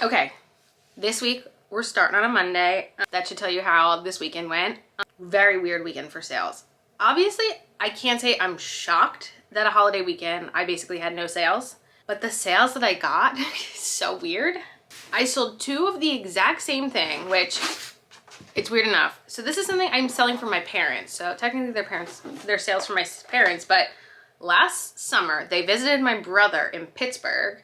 Okay, this week we're starting on a Monday. That should tell you how this weekend went. Very weird weekend for sales. Obviously, I can't say I'm shocked that a holiday weekend I basically had no sales, but the sales that I got is so weird. I sold two of the exact same thing, which it's weird enough. So this is something I'm selling for my parents. So technically they're sales for my parents, but last summer they visited my brother in Pittsburgh,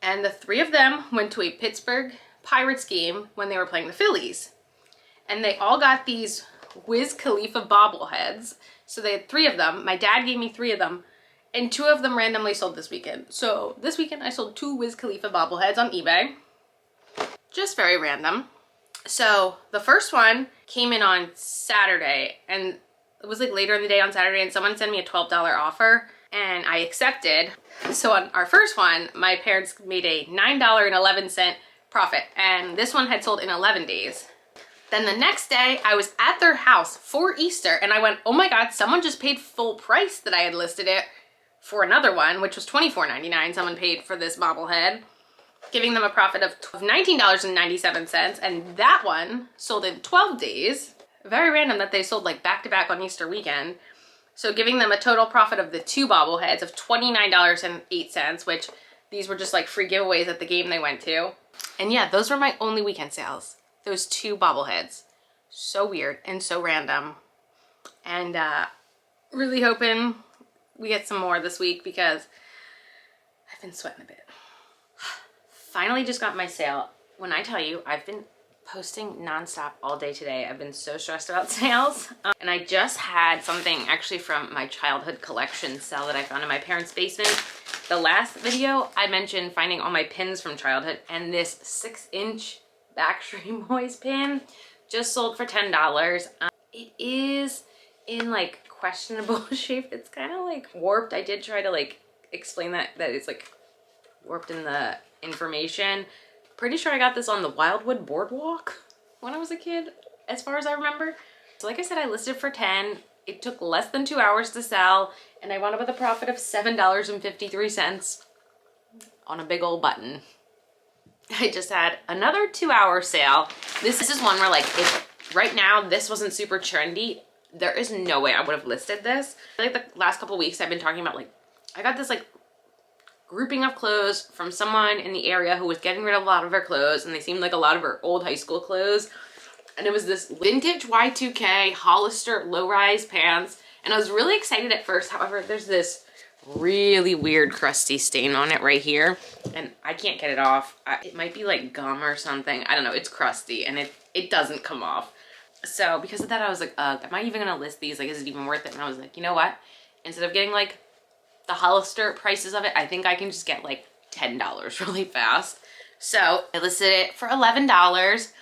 and the three of them went to a Pittsburgh Pirates game when they were playing the Phillies. And they all got these Wiz Khalifa bobbleheads. So they had three of them. My dad gave me three of them, and two of them randomly sold this weekend. So this weekend I sold two Wiz Khalifa bobbleheads on eBay. Just very random. So the first one came in on Saturday, and it was like later in the day on Saturday, and someone sent me a $12 offer and I accepted. So on our first one, my parents made a $9.11 profit, and this one had sold in 11 days. Then the next day I was at their house for Easter and I went, oh my God, someone just paid full price that I had listed it for another one, which was $24.99. Someone paid for this bobblehead, giving them a profit of $19.97, and that one sold in 12 days. Very random that they sold like back to back on Easter weekend. So giving them a total profit of the two bobbleheads of $29.08, which these were just like free giveaways at the game they went to. And yeah, those were my only weekend sales. Those two bobbleheads. So weird and so random. And really hoping we get some more this week because I've been sweating a bit. Finally just got my sale. When I tell you, I've been posting nonstop all day today. I've been so stressed about sales. And I just had something actually from my childhood collection sale that I found in my parents' basement. The last video I mentioned finding all my pins from childhood, and this 6-inch Backstreet Boys pin just sold for $10. It is in like questionable shape. It's kind of like warped. I did try to like explain that it's like warped in the information. Pretty sure I got this on the Wildwood Boardwalk when I was a kid, as far as I remember. So like I said, I listed for 10. It took less than 2 hours to sell, and I wound up with a profit of $7.53 on a big old button. I just had another 2-hour sale. This is one where like, if right now this wasn't super trendy, there is no way I would have listed this. Like the last couple weeks I've been talking about, like, I got this like grouping of clothes from someone in the area who was getting rid of a lot of her clothes, and they seemed like a lot of her old high school clothes. And it was this vintage Y2K Hollister low-rise pants, and I was really excited at first. However, there's this really weird crusty stain on it right here, and I can't get it off. It might be like gum or something. I don't know. It's crusty and it doesn't come off. So because of that, I was like, am I even gonna list these? Like, is it even worth it? And I was like, you know what? Instead of getting like the Hollister prices of it, I think I can just get like $10 really fast. So I listed it for $11.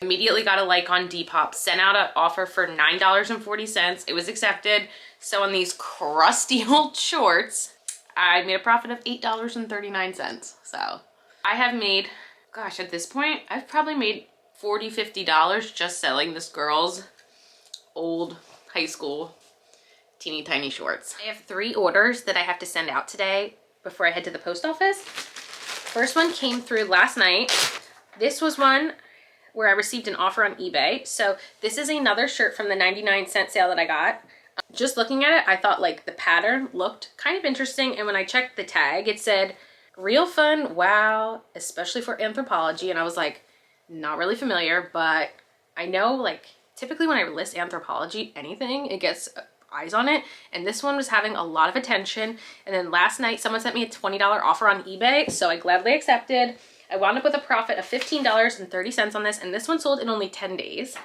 Immediately got a like on Depop, sent out an offer for $9.40. It was accepted. So on these crusty old shorts, I made a profit of $8.39. So I have made, gosh, at this point, I've probably made $40, $50 just selling this girl's old high school teeny tiny shorts. I have 3 orders that I have to send out today before I head to the post office. First one came through last night. This was one where I received an offer on eBay. So this is another shirt from the 99-cent sale that I got. Just looking at it, I thought like the pattern looked kind of interesting. And when I checked the tag, it said, real fun, wow, especially for anthropology. And I was like, not really familiar, but I know like typically when I list anthropology, anything, it gets eyes on it. And this one was having a lot of attention. And then last night, someone sent me a $20 offer on eBay. So I gladly accepted. I wound up with a profit of $15.30 on this, and this one sold in only 10 days.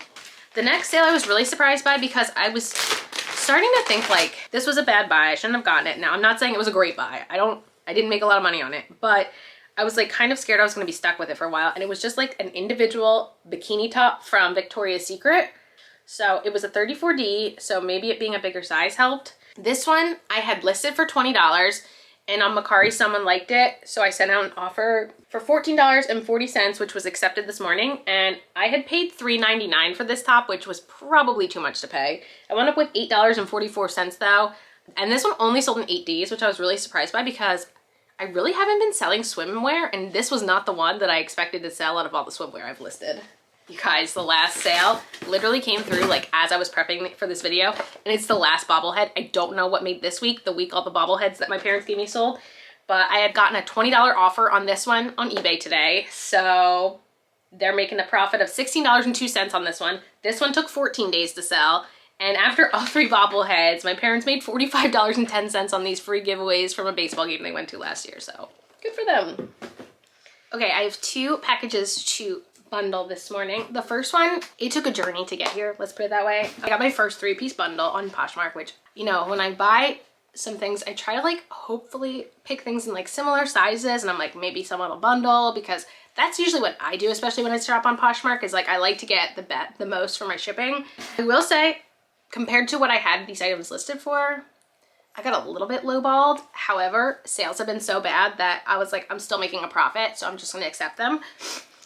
The next sale I was really surprised by because I was starting to think like this was a bad buy. I shouldn't have gotten it. Now, I'm not saying it was a great buy. I didn't make a lot of money on it, but I was like kind of scared I was going to be stuck with it for a while. And it was just like an individual bikini top from Victoria's Secret. So it was a 34D, so maybe it being a bigger size helped. This one I had listed for $20. And on Mercari, someone liked it, so I sent out an offer for $14.40, which was accepted this morning. And I had paid $3.99 for this top, which was probably too much to pay. I wound up with $8.44 though. And this one only sold in 8 days, which I was really surprised by because I really haven't been selling swimwear, and this was not the one that I expected to sell out of all the swimwear I've listed. You guys, the last sale literally came through like as I was prepping for this video, and it's the last bobblehead. I don't know what made this week, the week all the bobbleheads that my parents gave me sold, but I had gotten a $20 offer on this one on eBay today. So they're making a profit of $16.02 on this one. This one took 14 days to sell. And after all 3 bobbleheads, my parents made $45.10 on these free giveaways from a baseball game they went to last year. So good for them. Okay, I have 2 packages to bundle this morning. The first one, it took a journey to get here, let's put it that way. I got my first 3-piece bundle on Poshmark, which, you know, when I buy some things, I try to like hopefully pick things in like similar sizes, and I'm like, maybe someone will bundle, because that's usually what I do, especially when I shop on Poshmark, is like I like to get the most for my shipping. I will say, compared to what I had these items listed for, I got a little bit lowballed. However, sales have been so bad that I was like, I'm still making a profit, so I'm just gonna accept them.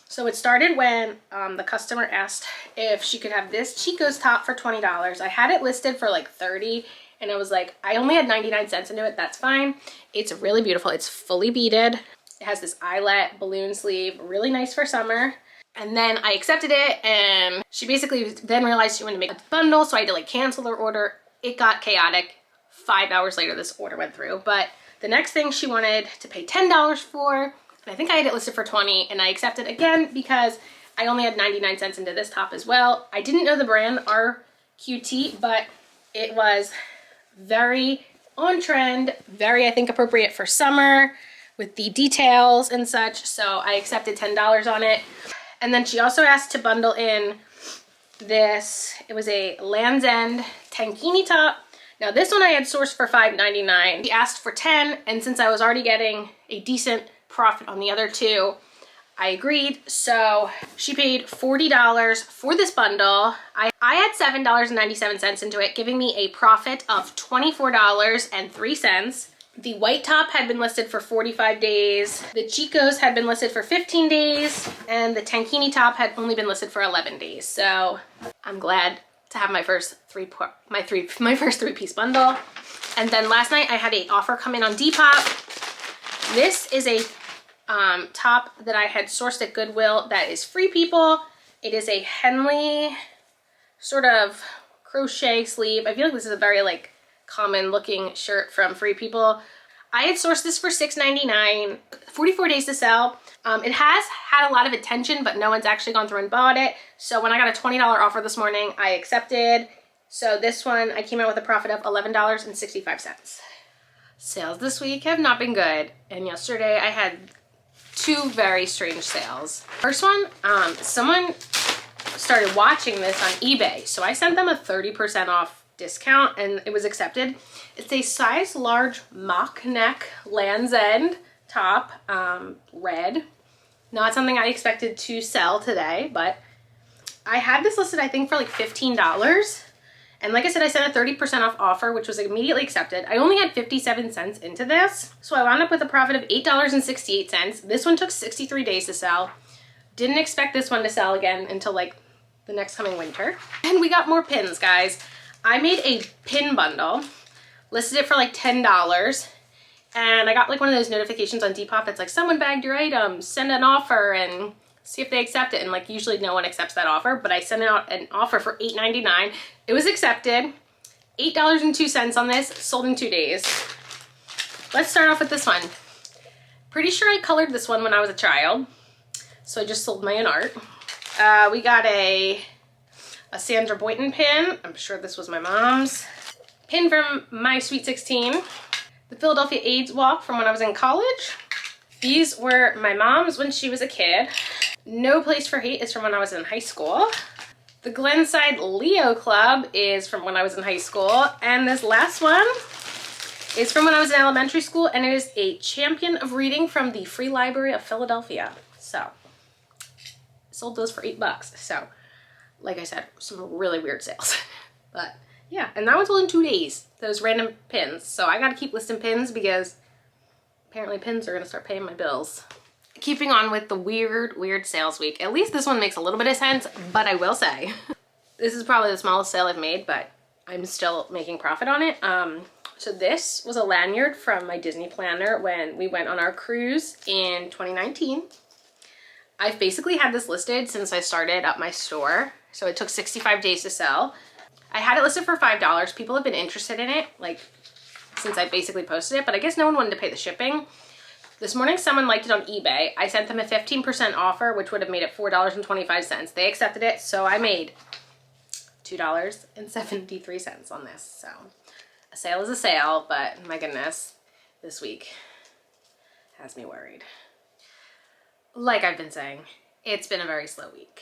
So it started when the customer asked if she could have this Chico's top for $20. I had it listed for like $30, and I was like, I only had 99 cents into it, that's fine. It's really beautiful, it's fully beaded. It has this eyelet balloon sleeve, really nice for summer. And then I accepted it, and she basically then realized she wanted to make a bundle, so I had to like cancel her order. It got chaotic. 5 hours later, this order went through. But the next thing she wanted to pay $10 for, and I think I had it listed for 20, and I accepted again because I only had 99 cents into this top as well. I didn't know the brand RQT, but it was very on trend, very, I think, appropriate for summer with the details and such. So I accepted $10 on it. And then she also asked to bundle in this, it was a Land's End tankini top. Now this one I had sourced for $5.99. She asked for $10, and since I was already getting a decent profit on the other 2, I agreed. So she paid $40 for this bundle. I had $7.97 into it, giving me a profit of $24.03. The white top had been listed for 45 days. The Chico's had been listed for 15 days. And the tankini top had only been listed for 11 days. So I'm glad to have my first my first 3-piece bundle. And then last night I had an offer come in on Depop. This is a top that I had sourced at Goodwill that is Free People. It is a Henley sort of crochet sleeve. I feel like this is a very like common looking shirt from Free People. I had sourced this for $6.99, 44 days to sell. It has had a lot of attention, but no one's actually gone through and bought it. So when I got a $20 offer this morning, I accepted. So this one, I came out with a profit of $11.65. Sales this week have not been good. And yesterday I had 2 very strange sales. First one, someone started watching this on eBay. So I sent them a 30% off discount, and it was accepted. It's a size large mock neck Land's End top, red. Not something I expected to sell today, but I had this listed I think for like $15. And like I said, I sent a 30% off offer, which was immediately accepted. I only had 57 cents into this, so I wound up with a profit of $8.68. This one took 63 days to sell. Didn't expect this one to sell again until like the next coming winter. And we got more pins, guys. I made a pin bundle, listed it for like $10, and I got like one of those notifications on Depop that's like, someone bagged your item, send an offer and see if they accept it. And like usually no one accepts that offer, but I sent out an offer for $8.99. It was accepted. $8.02 on this, sold in 2 days. Let's start off with this one. Pretty sure I colored this one when I was a child, so I just sold my own art. We got a Sandra Boynton pin. I'm sure this was my mom's. Pin from my Sweet 16. The Philadelphia AIDS Walk from when I was in college. These were my mom's when she was a kid. No Place for Hate is from when I was in high school. The Glenside Leo Club is from when I was in high school. And this last one is from when I was in elementary school, and it is a Champion of Reading from the Free Library of Philadelphia. So, sold those for $8. So, like I said, some really weird sales. But yeah, and that one sold in 2 days, those random pins. So I gotta keep listing pins because apparently pins are gonna start paying my bills. Keeping on with the weird sales week. At least this one makes a little bit of sense, but I will say, this is probably the smallest sale I've made, but I'm still making profit on it. So this was a lanyard from my Disney planner when we went on our cruise in 2019. I've basically had this listed since I started up my store. So it took 65 days to sell. I had it listed for $5. People have been interested in it, like, since I basically posted it, but I guess no one wanted to pay the shipping. This morning, someone liked it on eBay. I sent them a 15% offer, which would have made it $4.25. They accepted it, so I made $2.73 on this. So a sale is a sale, but my goodness, this week has me worried. Like I've been saying, it's been a very slow week,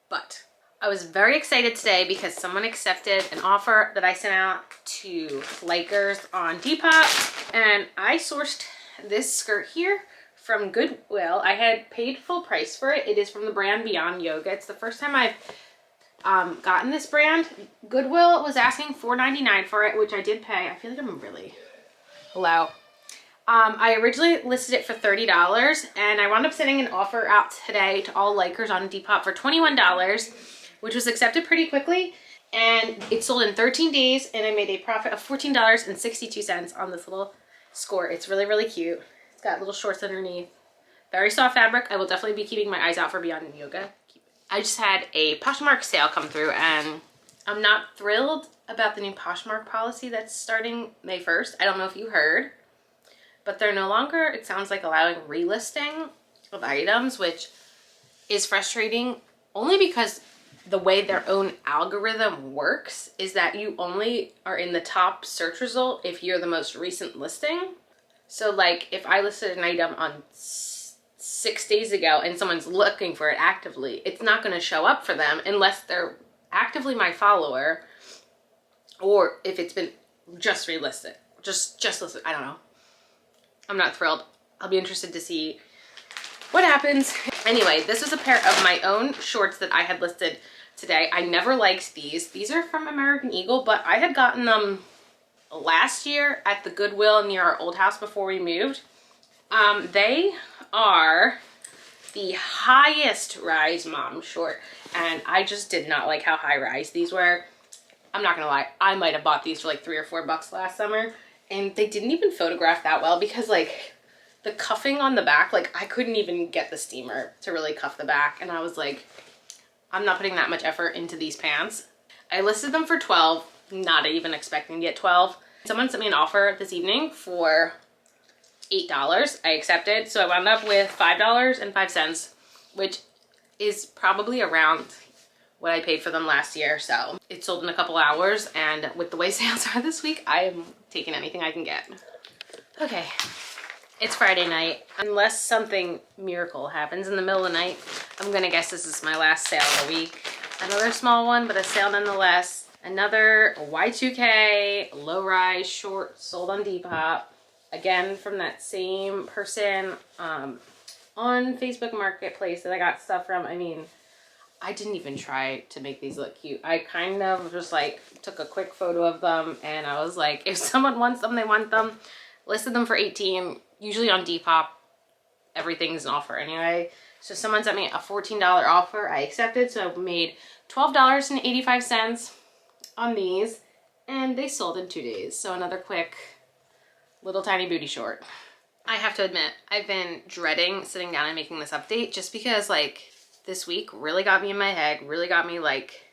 but I was very excited today because someone accepted an offer that I sent out to likers on Depop, and I sourced this skirt here from Goodwill. I had paid full price for it. It is from the brand Beyond Yoga. It's the first time I've gotten this brand. Goodwill was asking $4.99 for it, which I did pay. I feel like I'm really low. I originally listed it for $30, and I wound up sending an offer out today to all likers on Depop for $21, which was accepted pretty quickly, and it sold in 13 days, and I made a profit of $14.62 on this little skirt. It's really, really cute. It's got little shorts underneath. Very soft fabric. I will definitely be keeping my eyes out for Beyond Yoga. I just had a Poshmark sale come through, and I'm not thrilled about the new Poshmark policy that's starting May 1st. I don't know if you heard, but they're no longer, it sounds like, allowing relisting of items, which is frustrating only because the way their own algorithm works is that you only are in the top search result if you're the most recent listing. So like if I listed an item on 6 days ago and someone's looking for it actively, it's not going to show up for them unless they're actively my follower, or if it's been just relisted, just listed. I don't know. I'm not thrilled. I'll be interested to see what happens. Anyway, this was a pair of my own shorts that I had listed today. I never liked these. These are from American Eagle, but I had gotten them last year at the Goodwill near our old house before we moved. They are the highest rise mom short, and I just did not like how high rise these were. I'm not gonna lie, I might have bought these for like $3 or $4 last summer, and they didn't even photograph that well because like the cuffing on the back, like I couldn't even get the steamer to really cuff the back, and I was like, I'm not putting that much effort into these pants. I listed them for $12, not even expecting to get $12. Someone sent me an offer this evening for $8. I accepted, so I wound up with $5.05, which is probably around what I paid for them last year. So it sold in a couple hours, and with the way sales are this week, I am taking anything I can get. Okay, it's Friday night. Unless something miracle happens in the middle of the night, I'm gonna guess this is my last sale of the week. Another small one, but a sale nonetheless. Another Y2K low-rise short sold on Depop. Again, from that same person on Facebook Marketplace that I got stuff from. I mean, I didn't even try to make these look cute. I kind of just like took a quick photo of them, and I was like, if someone wants them, they want them. Listed them for $18. Usually on Depop, everything's an offer anyway. So someone sent me a $14 offer. I accepted, so I made $12.85 on these, and they sold in 2 days. So another quick little tiny booty short. I have to admit, I've been dreading sitting down and making this update just because like this week really got me in my head, really got me like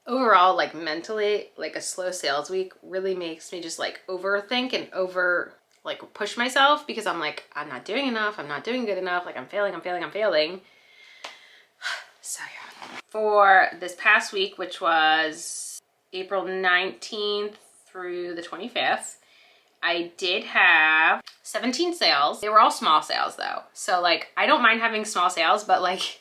overall like mentally, like a slow sales week really makes me just like overthink and like push myself because I'm like, I'm not doing enough, I'm not doing good enough, like I'm failing. So yeah. For this past week, which was April 19th through the 25th, I did have 17 sales. They were all small sales though. So like, I don't mind having small sales, but like,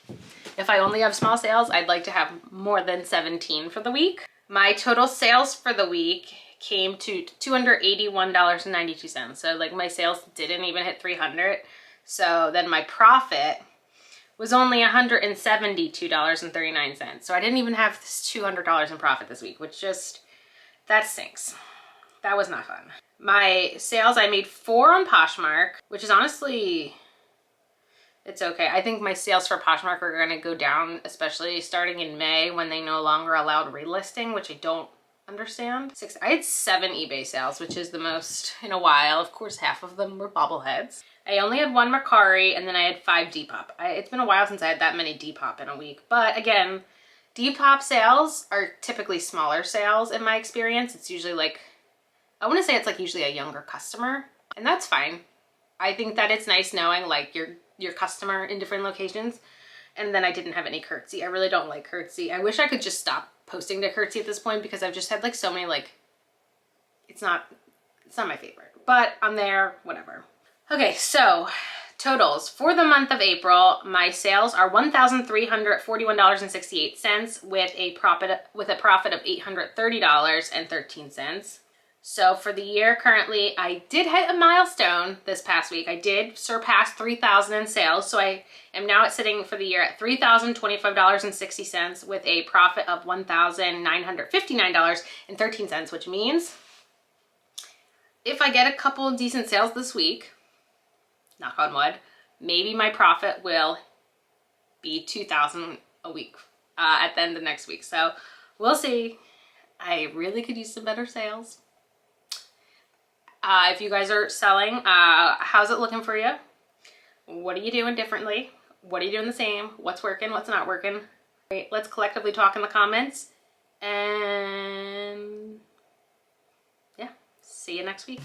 if I only have small sales, I'd like to have more than 17 for the week. My total sales for the week came to $281.92. So like my sales didn't even hit 300. So then my profit was only $172.39. So I didn't even have this $200 in profit this week, which just, that stinks. That was not fun. My sales, I made 4 on Poshmark, which is honestly, it's okay. I think my sales for Poshmark are gonna go down, especially starting in May when they no longer allowed relisting, which I don't understand. I had 7 eBay sales, which is the most in a while. Of course, half of them were bobbleheads. I only had 1 Mercari, and then I had 5 depop. It's been a while since I had that many depop in a week. But again, depop sales are typically smaller sales in my experience. It's usually like, I want to say it's like usually a younger customer, and that's fine. I think that it's nice knowing like your customer in different locations. And then I didn't have any Curtsy. I really don't like Curtsy. I wish I could just stop posting to Curtsy at this point because I've just had like so many like, it's not my favorite, but I'm there, whatever. Okay, so totals for the month of April, my sales are $1,341.68 with a profit of $830.13. So for the year currently, I did hit a milestone this past week. I did surpass 3,000 in sales. So I am now sitting for the year at $3,025.60 with a profit of $1,959.13, which means if I get a couple of decent sales this week, knock on wood, maybe my profit will be $2,000 a week at the end of next week. So we'll see. I really could use some better sales. If you guys are selling, how's it looking for you? What are you doing differently? What are you doing the same? What's working? What's not working? Great. Let's collectively talk in the comments. And yeah, see you next week.